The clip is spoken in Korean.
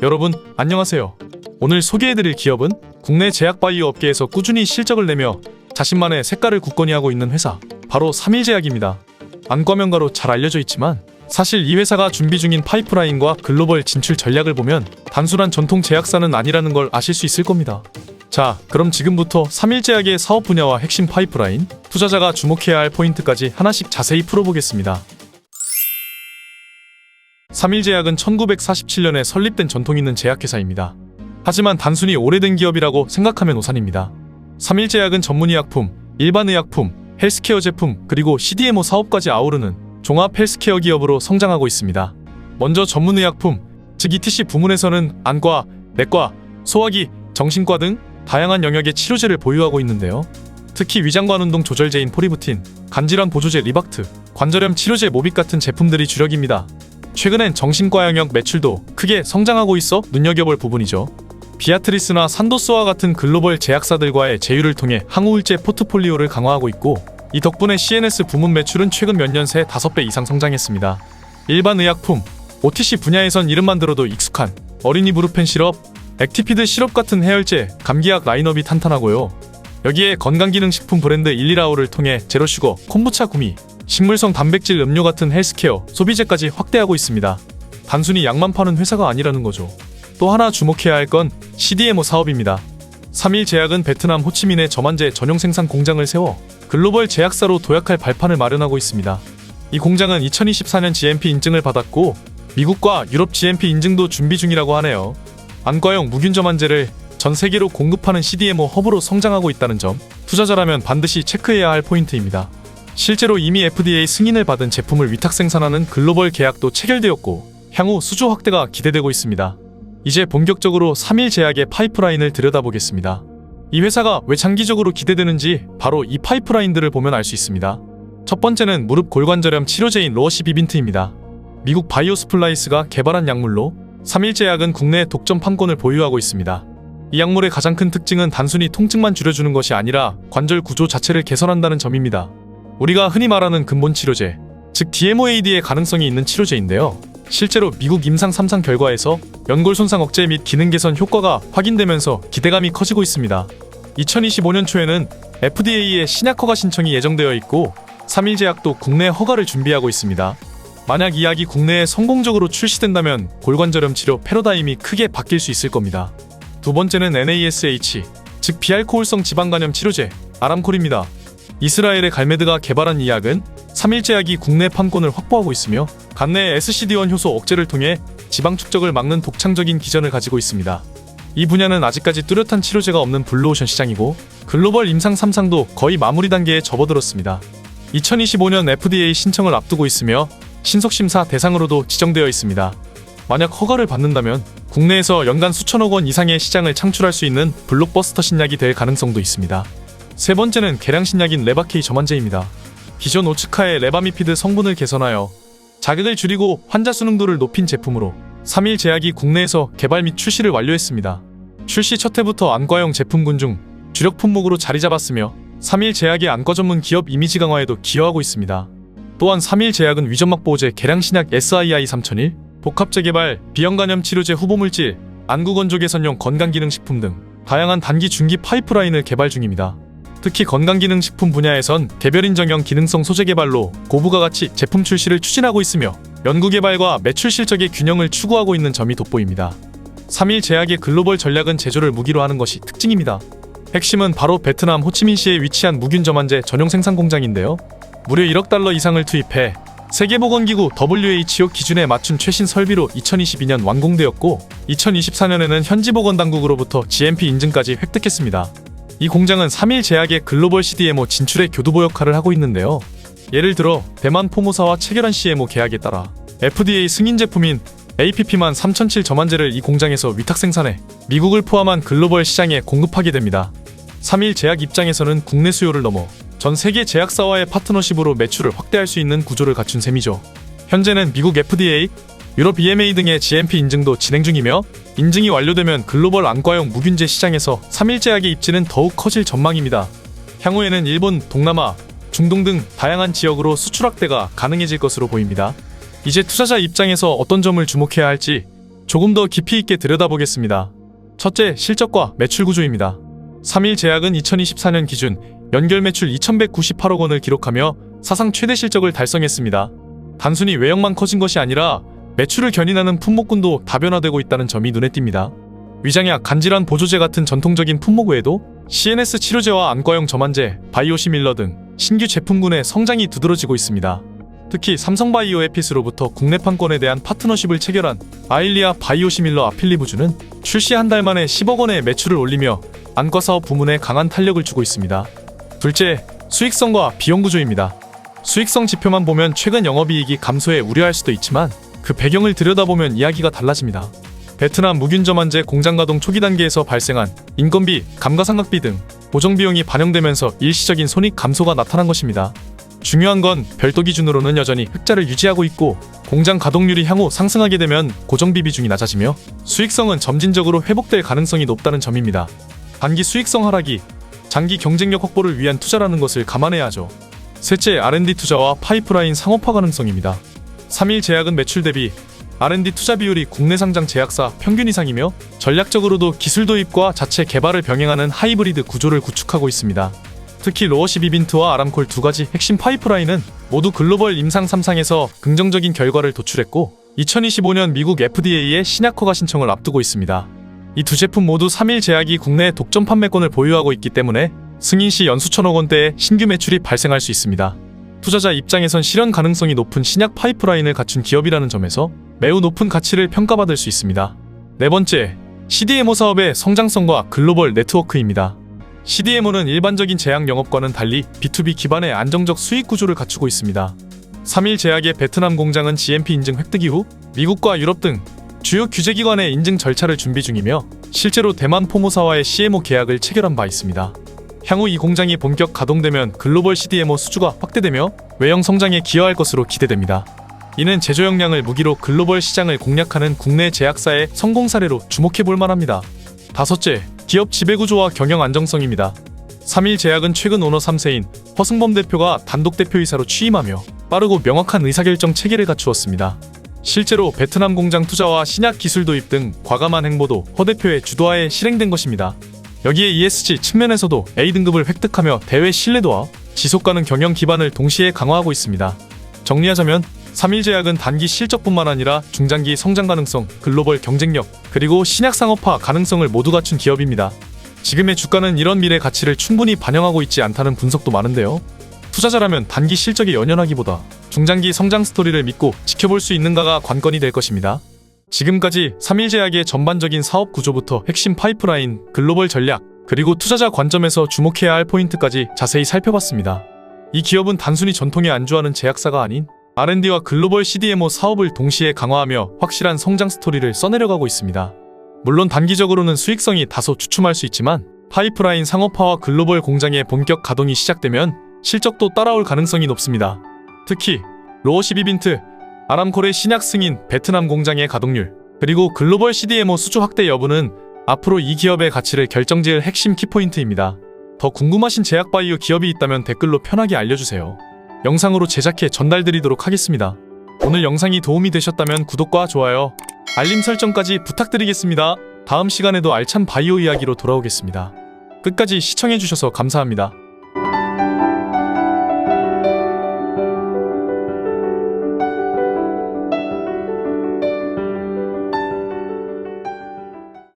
여러분, 안녕하세요. 오늘 소개해드릴 기업은 국내 제약바이오 업계에서 꾸준히 실적을 내며 자신만의 색깔을 굳건히 하고 있는 회사, 바로 삼일제약입니다. 안과명가로 잘 알려져 있지만 사실 이 회사가 준비 중인 파이프라인과 글로벌 진출 전략을 보면 단순한 전통 제약사는 아니라는 걸 아실 수 있을 겁니다. 자, 그럼 지금부터 삼일제약의 사업 분야와 핵심 파이프라인, 투자자가 주목해야 할 포인트까지 하나씩 자세히 풀어보겠습니다. 삼일제약은 1947년에 설립된 전통 있는 제약회사입니다. 하지만 단순히 오래된 기업이라고 생각하면 오산입니다. 삼일제약은 전문의약품, 일반의약품, 헬스케어 제품, 그리고 CDMO 사업까지 아우르는 종합 헬스케어 기업으로 성장하고 있습니다. 먼저 전문의약품, 즉 ETC 부문에서는 안과, 내과, 소화기, 정신과 등 다양한 영역의 치료제를 보유하고 있는데요. 특히 위장관 운동 조절제인 포리부틴, 간질환 보조제 리박트, 관절염 치료제 모빅 같은 제품들이 주력입니다. 최근엔 정신과 영역 매출도 크게 성장하고 있어 눈여겨볼 부분이죠. 비아트리스나 산도스와 같은 글로벌 제약사들과의 제휴를 통해 항우울제 포트폴리오를 강화하고 있고, 이 덕분에 CNS 부문 매출은 최근 몇 년 새 5배 이상 성장했습니다. 일반 의약품, OTC 분야에선 이름만 들어도 익숙한 어린이 무르펜 시럽, 액티피드 시럽 같은 해열제, 감기약 라인업이 탄탄하고요. 여기에 건강기능식품 브랜드 일리라오를 통해 제로슈거, 콤부차 구미, 식물성 단백질 음료 같은 헬스케어, 소비재까지 확대하고 있습니다. 단순히 약만 파는 회사가 아니라는 거죠. 또 하나 주목해야 할 건 CDMO 사업입니다. 삼일제약은 베트남 호치민에 저만제 전용 생산 공장을 세워 글로벌 제약사로 도약할 발판을 마련하고 있습니다. 이 공장은 2024년 GMP 인증을 받았고 미국과 유럽 GMP 인증도 준비 중이라고 하네요. 안과용 무균 저만제를 전 세계로 공급하는 CDMO 허브로 성장하고 있다는 점, 투자자라면 반드시 체크해야 할 포인트입니다. 실제로 이미 FDA 승인을 받은 제품을 위탁 생산하는 글로벌 계약도 체결되었고 향후 수주 확대가 기대되고 있습니다. 이제 본격적으로 삼일제약의 파이프라인을 들여다보겠습니다. 이 회사가 왜 장기적으로 기대되는지 바로 이 파이프라인들을 보면 알 수 있습니다. 첫 번째는 무릎 골관절염 치료제인 로어시 비빈트입니다. 미국 바이오스플라이스가 개발한 약물로 삼일제약은 국내 독점 판권을 보유하고 있습니다. 이 약물의 가장 큰 특징은 단순히 통증만 줄여주는 것이 아니라 관절 구조 자체를 개선한다는 점입니다. 우리가 흔히 말하는 근본 치료제, 즉 DMOAD의 가능성이 있는 치료제인데요. 실제로 미국 임상 3상 결과에서 연골 손상 억제 및 기능 개선 효과가 확인되면서 기대감이 커지고 있습니다. 2025년 초에는 FDA의 신약 허가 신청이 예정되어 있고 삼일제약도 국내 허가를 준비하고 있습니다. 만약 이 약이 국내에 성공적으로 출시된다면 골관절염 치료 패러다임이 크게 바뀔 수 있을 겁니다. 두 번째는 NASH, 즉 비알코올성 지방간염 치료제 아람콜입니다. 이스라엘의 갈메드가 개발한 이 약은 삼일제약이 국내 판권을 확보하고 있으며 간내 SCD1 효소 억제를 통해 지방 축적을 막는 독창적인 기전을 가지고 있습니다. 이 분야는 아직까지 뚜렷한 치료제가 없는 블루오션 시장이고 글로벌 임상 3상도 거의 마무리 단계에 접어들었습니다. 2025년 FDA 신청을 앞두고 있으며 신속심사 대상으로도 지정되어 있습니다. 만약 허가를 받는다면 국내에서 연간 수천억 원 이상의 시장을 창출할 수 있는 블록버스터 신약이 될 가능성도 있습니다. 세 번째는 계량신약인 레바케이 저만제입니다. 기존 오츠카의 레바미피드 성분을 개선하여 자극을 줄이고 환자 수능도를 높인 제품으로 삼일제약이 국내에서 개발 및 출시를 완료했습니다. 출시 첫 해부터 안과용 제품군 중 주력 품목으로 자리 잡았으며 삼일제약의 안과 전문 기업 이미지 강화에도 기여하고 있습니다. 또한 삼일제약은 위점막 보호제 계량신약 SII-3001, 복합재개발, 비형간염 치료제 후보물질, 안구건조 개선용 건강기능식품 등 다양한 단기 중기 파이프라인을 개발 중입니다. 특히 건강기능식품 분야에선 개별인정형 기능성 소재 개발로 고부가 가치 제품 출시를 추진하고 있으며 연구개발과 매출 실적의 균형을 추구하고 있는 점이 돋보입니다. 삼일제약의 글로벌 전략은 제조를 무기로 하는 것이 특징입니다. 핵심은 바로 베트남 호치민시에 위치한 무균 저만제 전용 생산 공장인데요. 무려 1억 달러 이상을 투입해 세계보건기구 WHO 기준에 맞춘 최신 설비로 2022년 완공되었고 2024년에는 현지 보건당국으로부터 GMP 인증까지 획득했습니다. 이 공장은 삼일제약의 글로벌 CDMO 진출의 교두보 역할을 하고 있는데요. 예를 들어 대만 포모사와 체결한 CMO 계약에 따라 FDA 승인 제품인 APP만 3007 저만제를 이 공장에서 위탁 생산해 미국을 포함한 글로벌 시장에 공급하게 됩니다. 삼일제약 입장에서는 국내 수요를 넘어 전 세계 제약사와의 파트너십으로 매출을 확대할 수 있는 구조를 갖춘 셈이죠. 현재는 미국 FDA, 유럽 EMA 등의 GMP 인증도 진행 중이며 인증이 완료되면 글로벌 안과용 무균제 시장에서 삼일제약의 입지는 더욱 커질 전망입니다. 향후에는 일본, 동남아, 중동 등 다양한 지역으로 수출 확대가 가능해질 것으로 보입니다. 이제 투자자 입장에서 어떤 점을 주목해야 할지 조금 더 깊이 있게 들여다보겠습니다. 첫째, 실적과 매출 구조입니다. 3일제약은 2024년 기준 연결 매출 2198억 원을 기록하며 사상 최대 실적을 달성했습니다. 단순히 외형만 커진 것이 아니라 매출을 견인하는 품목군도 다변화되고 있다는 점이 눈에 띕니다. 위장약, 간질환 보조제 같은 전통적인 품목 외에도 CNS 치료제와 안과용 점안제, 바이오시밀러 등 신규 제품군의 성장이 두드러지고 있습니다. 특히 삼성바이오 에피스로부터 국내판권에 대한 파트너십을 체결한 아일리아 바이오시밀러 아필리부주는 출시 한 달 만에 10억 원의 매출을 올리며 안과사업 부문에 강한 탄력을 주고 있습니다. 둘째, 수익성과 비용 구조입니다. 수익성 지표만 보면 최근 영업이익이 감소해 우려할 수도 있지만 그 배경을 들여다보면 이야기가 달라집니다. 베트남 무균점안제 공장 가동 초기 단계에서 발생한 인건비, 감가상각비 등 보정비용이 반영되면서 일시적인 손익 감소가 나타난 것입니다. 중요한 건 별도 기준으로는 여전히 흑자를 유지하고 있고 공장 가동률이 향후 상승하게 되면 고정비 비중이 낮아지며 수익성은 점진적으로 회복될 가능성이 높다는 점입니다. 단기 수익성 하락이 장기 경쟁력 확보를 위한 투자라는 것을 감안해야 하죠. 셋째, R&D 투자와 파이프라인 상업화 가능성입니다. 3일제약은 매출 대비 R&D 투자 비율이 국내 상장 제약사 평균 이상이며 전략적으로도 기술 도입과 자체 개발을 병행하는 하이브리드 구조를 구축하고 있습니다. 특히 로어시비빈트와 아람콜 두 가지 핵심 파이프라인은 모두 글로벌 임상 3상에서 긍정적인 결과를 도출했고 2025년 미국 FDA의 신약 허가 신청을 앞두고 있습니다. 이 두 제품 모두 3일제약이 국내 독점 판매권을 보유하고 있기 때문에 승인 시 연수 1,000억 원대의 신규 매출이 발생할 수 있습니다. 투자자 입장에선 실현 가능성이 높은 신약 파이프라인을 갖춘 기업이라는 점에서 매우 높은 가치를 평가받을 수 있습니다. 네 번째, CDMO 사업의 성장성과 글로벌 네트워크입니다. CDMO는 일반적인 제약 영업과는 달리 B2B 기반의 안정적 수익 구조를 갖추고 있습니다. 3일제약의 베트남 공장은 GMP 인증 획득 이후 미국과 유럽 등 주요 규제기관의 인증 절차를 준비 중이며 실제로 대만 포모사와의 CMO 계약을 체결한 바 있습니다. 향후 이 공장이 본격 가동되면 글로벌 CDMO 수주가 확대되며 외형 성장에 기여할 것으로 기대됩니다. 이는 제조 역량을 무기로 글로벌 시장을 공략하는 국내 제약사의 성공 사례로 주목해볼 만합니다. 다섯째, 기업 지배구조와 경영 안정성입니다. 3일제약은 최근 오너 3세인 허승범 대표가 단독 대표이사로 취임하며 빠르고 명확한 의사결정 체계를 갖추었습니다. 실제로 베트남 공장 투자와 신약 기술 도입 등 과감한 행보도 허 대표의 주도하에 실행된 것입니다. 여기에 ESG 측면에서도 A등급을 획득하며 대외 신뢰도와 지속가능 경영 기반을 동시에 강화하고 있습니다. 정리하자면 3일제약은 단기 실적뿐만 아니라 중장기 성장 가능성, 글로벌 경쟁력, 그리고 신약 상업화 가능성을 모두 갖춘 기업입니다. 지금의 주가는 이런 미래 가치를 충분히 반영하고 있지 않다는 분석도 많은데요. 투자자라면 단기 실적에 연연하기보다 중장기 성장 스토리를 믿고 지켜볼 수 있는가가 관건이 될 것입니다. 지금까지 3일제약의 전반적인 사업 구조부터 핵심 파이프라인, 글로벌 전략, 그리고 투자자 관점에서 주목해야 할 포인트까지 자세히 살펴봤습니다. 이 기업은 단순히 전통에 안주하는 제약사가 아닌 R&D와 글로벌 CDMO 사업을 동시에 강화하며 확실한 성장 스토리를 써내려가고 있습니다. 물론 단기적으로는 수익성이 다소 주춤할 수 있지만 파이프라인 상업화와 글로벌 공장의 본격 가동이 시작되면 실적도 따라올 가능성이 높습니다. 특히 로어시비빈트, 아람콜의 신약 승인, 베트남 공장의 가동률, 그리고 글로벌 CDMO 수주 확대 여부는 앞으로 이 기업의 가치를 결정지을 핵심 키포인트입니다. 더 궁금하신 제약바이오 기업이 있다면 댓글로 편하게 알려주세요. 영상으로 제작해 전달드리도록 하겠습니다. 오늘 영상이 도움이 되셨다면 구독과 좋아요, 알림 설정까지 부탁드리겠습니다. 다음 시간에도 알찬 바이오 이야기로 돌아오겠습니다. 끝까지 시청해주셔서 감사합니다.